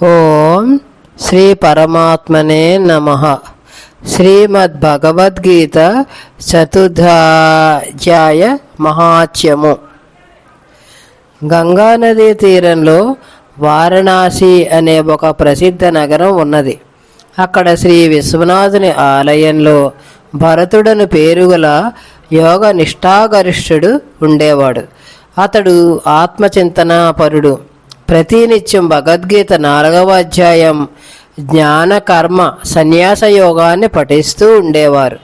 ఓం శ్రీ పరమాత్మనే నమః. శ్రీమద్భగవద్గీత చతుర్థాధ్యాయ మహాత్మ్యము. గంగానదీ తీరంలో వారణాసి అనే ఒక ప్రసిద్ధ నగరం ఉన్నది. అక్కడ శ్రీ విశ్వనాథుని ఆలయంలో భరతుడను పేరుగల యోగ నిష్ఠాగరిష్ఠుడు ఉండేవాడు. అతడు ఆత్మచింతన పరుడు. ప్రతినిత్యం భగవద్గీత 4వ అధ్యాయం జ్ఞాన కర్మ సన్యాస యోగాన్ని పఠిస్తూ ఉండేవారు.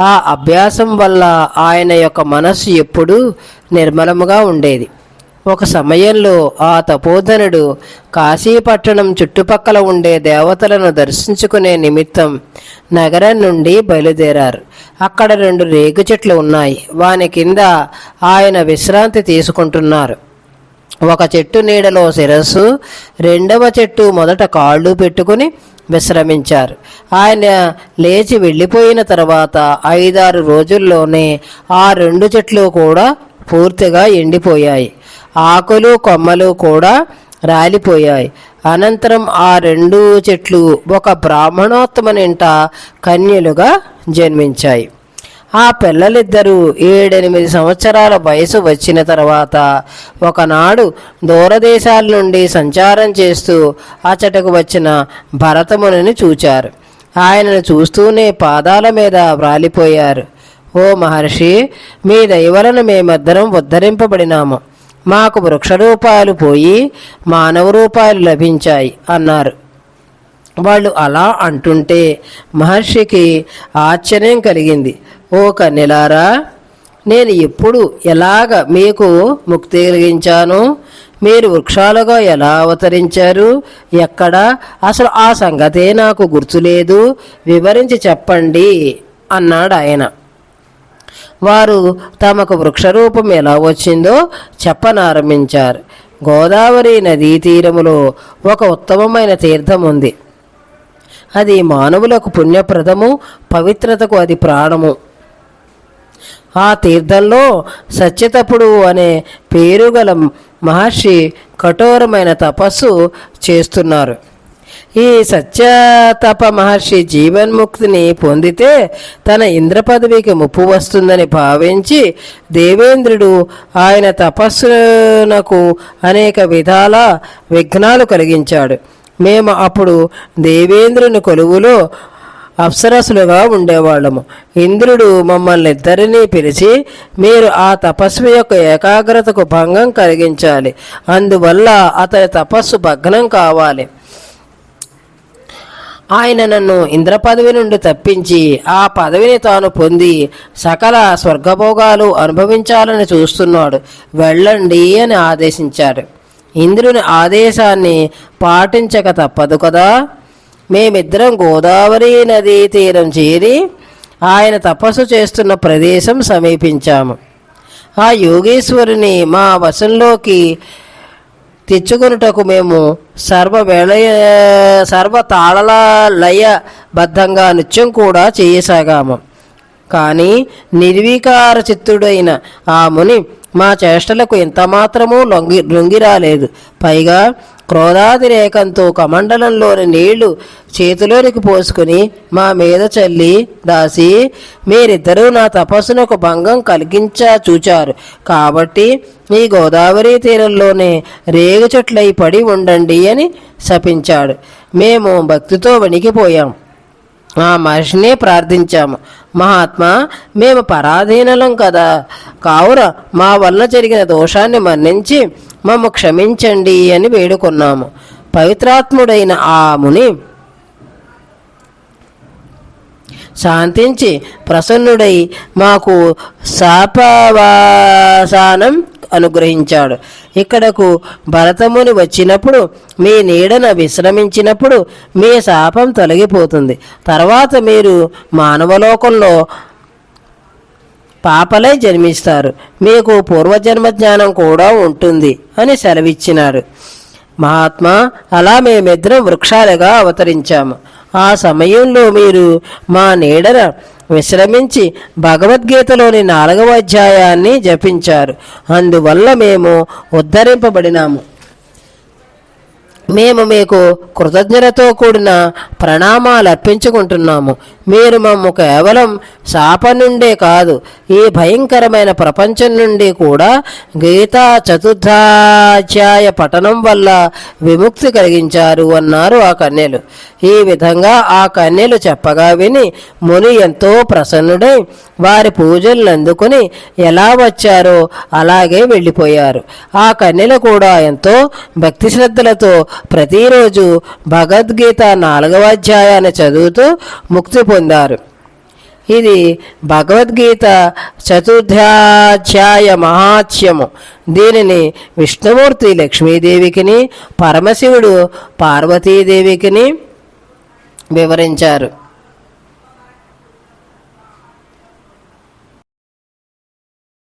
ఆ అభ్యాసం వల్ల ఆయన యొక్క మనస్సు ఎప్పుడూ నిర్మలముగా ఉండేది. ఒక సమయంలో ఆ తపోధనుడు కాశీపట్టణం చుట్టుపక్కల ఉండే దేవతలను దర్శించుకునే నిమిత్తం నగరం నుండి బయలుదేరారు. అక్కడ 2 రేగు చెట్లు ఉన్నాయి. వాని కింద ఆయన విశ్రాంతి తీసుకుంటున్నారు. ఒక చెట్టు నీడలో శిరస్సు, రెండవ చెట్టు మొదట కాళ్ళు పెట్టుకుని విశ్రమించారు. ఆయన లేచి వెళ్ళిపోయిన తర్వాత 5-6 రోజుల్లోనే ఆ 2 చెట్లు కూడా పూర్తిగా ఎండిపోయాయి. ఆకులు కొమ్మలు కూడా రాలిపోయాయి. అనంతరం ఆ 2 చెట్లు ఒక బ్రాహ్మణోత్తమనింట కన్యలుగా జన్మించాయి. ఆ పిల్లలిద్దరూ 7-8 సంవత్సరాల వయసు వచ్చిన తర్వాత ఒకనాడు దూరదేశాల నుండి సంచారం చేస్తూ అచటకు వచ్చిన భరతమునిని చూచారు. ఆయనను చూస్తూనే పాదాల మీద వ్రాలిపోయారు. ఓ మహర్షి, మీ దయవలన మేమిద్దరం ఉద్ధరింపబడినాము. మాకు వృక్షరూపాలు పోయి మానవ రూపాలు లభించాయి అన్నారు. వాళ్ళు అలా అంటుంటే మహర్షికి ఆశ్చర్యం కలిగింది. ఓ కన్యలారా, నేను ఎప్పుడు ఎలాగ మీకు ముక్తి కలిగించాను? మీరు వృక్షాలుగా ఎలా అవతరించారు? ఎక్కడ? అసలు ఆ సంగతే నాకు గుర్తులేదు. వివరించి చెప్పండి అన్నాడు ఆయన. వారు తమకు వృక్షరూపం ఎలా వచ్చిందో చెప్పనారంభించారు. గోదావరి నదీ తీరములో ఒక ఉత్తమమైన తీర్థం ఉంది. అది మానవులకు పుణ్యప్రదము, పవిత్రతకు అది ప్రాణము. ఆ తీర్థంలో సత్యతపుడు అనే పేరుగల మహర్షి కఠోరమైన తపస్సు చేస్తున్నారు. ఈ సత్యతప మహర్షి జీవన్ముక్తిని పొందితే తన ఇంద్ర పదవికి ముప్పు వస్తుందని భావించి దేవేంద్రుడు ఆయన తపస్సునకు అనేక విధాల విఘ్నాలు కలిగించాడు. మేము అప్పుడు దేవేంద్రుని కొలువులో అప్సరసులుగా ఉండేవాళ్ళము. ఇంద్రుడు మమ్మల్ని ఇద్దరినీ పిలిచి, మీరు ఆ తపస్వి యొక్క ఏకాగ్రతకు భంగం కలిగించాలి, అందువల్ల అతని తపస్సు భగ్నం కావాలి. ఆయన నన్ను ఇంద్ర పదవి నుండి తప్పించి ఆ పదవిని తాను పొంది సకల స్వర్గభోగాలు అనుభవించాలని చూస్తున్నాడు. వెళ్ళండి అని ఆదేశించాడు. ఇంద్రుని ఆదేశాన్ని పాటించక తప్పదు కదా. మేమిద్దరం గోదావరి నదీ తీరం చేరి ఆయన తపస్సు చేస్తున్న ప్రదేశం సమీపించాము. ఆ యోగేశ్వరుని మా వశంలోకి తెచ్చుకొనుటకు మేము సర్వతాళల లయబద్ధంగా నృత్యం కూడా చేయసాగాము. కానీ నిర్వికార చిత్తుడైన ఆ ముని మా చేష్టలకు ఎంతమాత్రమూ లొంగిరాలేదు. పైగా క్రోధాతిరేకంతో కమండలంలోని నీళ్లు చేతిలోనికి పోసుకుని మా మీద చల్లి, దాసి, మీరిద్దరూ నా తపస్సునకు భంగం కలిగించా చూచారు కాబట్టి ఈ గోదావరి తీరంలోనే రేగు చెట్లై పడి ఉండండి అని శపించాడు. మేము భక్తితో వణికిపోయాం. ఆ మహర్షినే ప్రార్థించాము. మహాత్మా, మేము పరాధీనలం కదా, కావున మా వలన జరిగిన దోషాన్ని మన్నించి మమ్ము క్షమించండి అని వేడుకొన్నాము. పవిత్రాత్ముడైన ఆ ముని శాంతించి ప్రసన్నుడై మాకు శాపవాసానం అనుగ్రహించాడు. ఇక్కడకు భరతముని వచ్చినప్పుడు మీ నీడన విశ్రమించినప్పుడు మీ శాపం తొలగిపోతుంది. తర్వాత మీరు మానవలోకంలో పాపలై జన్మిస్తారు. మీకు పూర్వజన్మ జ్ఞానం కూడా ఉంటుంది అని సెలవిచ్చినాడు. మహాత్మా, అలా మేమిద్దరం వృక్షాలుగా అవతరించాము. ఆ సమయంలో మీరు మా నీడన విశ్రమించి భగవద్గీతలోని 4వ అధ్యాయాన్ని జపించారు. అందువల్ల మేము ఉద్ధరింపబడినాము. మేము మీకు కృతజ్ఞతతో కూడిన ప్రణామాలు అర్పించుకుంటున్నాము. మీరు మమ్ము కేవలం శాపం నుండే కాదు, ఈ భయంకరమైన ప్రపంచం నుండి కూడా గీతా చతుర్థాధ్యాయ పఠనం వల్ల విముక్తి కలిగించారు అన్నారు ఆ కన్యలు. ఈ విధంగా ఆ కన్యలు చెప్పగా విని ముని ఎంతో ప్రసన్నుడై వారి పూజలను అందుకుని ఎలా వచ్చారో అలాగే వెళ్ళిపోయారు. ఆ కన్యలు కూడా ఎంతో భక్తి శ్రద్ధలతో ప్రతిరోజు భగవద్గీత 4వ అధ్యాయాన్ని చదువుతూ ముక్తి పొందారు. ఇది భగవద్గీత చతుర్థాధ్యాయ మహాత్మ్యము. దీనిని విష్ణుమూర్తి లక్ష్మీదేవికిని, పరమశివుడు పార్వతీదేవికిని వివరించారు.